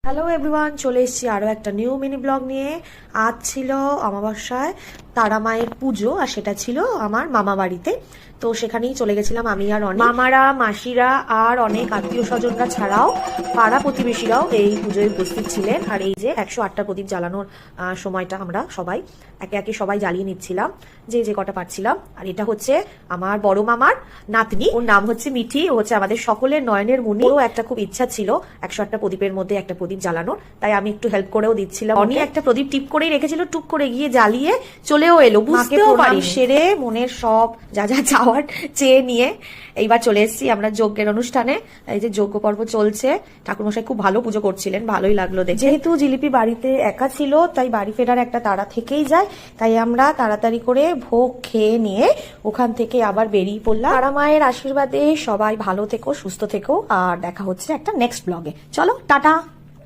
Hello everyone, চলে এসেছি আরও একটা নিউ মিনি ব্লগ নিয়ে। আজ ছিল অমাবস্যায় তারা মায়ের পুজো, আর সেটা ছিল আমার মামা বাড়িতে। তো সেখানেই চলে গেছিলাম আমি আর অনেক মামারা, মাসিরা আর অনেক আত্মীয় স্বজনরা ছাড়াও পাড়া প্রতিবেশীরাও এই পুজোয় উপস্থিত ছিলেন। আর এই যে 108টা প্রদীপ জ্বালানোর সময়টা আমরা সবাই একে একে সবাই জ্বালিয়ে নিচ্ছিলাম, যে যে কটা পারছিলাম। আর এটা হচ্ছে আমার বড় মামার নাতনি, ওর নাম হচ্ছে মিঠি। ও হচ্ছে আমাদের সকলের নয়নের মণি। ওরও একটা খুব ইচ্ছা ছিল 108টা প্রদীপের মধ্যে একটা প্রদীপ জ্বালানোর, তাই আমি একটু হেল্প করেও দিচ্ছিলাম। অনেক একটা প্রদীপ টিপ করেই রেখেছিল, টুক করে গিয়ে জ্বালিয়ে চলেও এলো, বুঝতেও পারি। সেরে মনের সব যা যা চাওয়ার চেয়ে নিয়ে এইবার চলে এসেছি আমরা যজ্ঞের অনুষ্ঠানে। এই যে যজ্ঞ পর্ব চলছে, ঠাকুরমশাই খুব ভালো পুজো করছিলেন, ভালোই লাগলো দেখে। যেহেতু জিলিপি বাড়িতে একা ছিল, তাই বাড়ি ফেরার একটা তাড়া থেকেই যায়, তাই আমরা তাড়াতাড়ি করে ভোগ খেয়ে নিয়ে ওখান থেকে আবার বেরিয়ে পড়লাম। তারা মায়ের আশীর্বাদে সবাই ভালো থেকো, সুস্থ থেকো, আর দেখা হচ্ছে একটা নেক্সট ব্লগে। চলো, টাটা।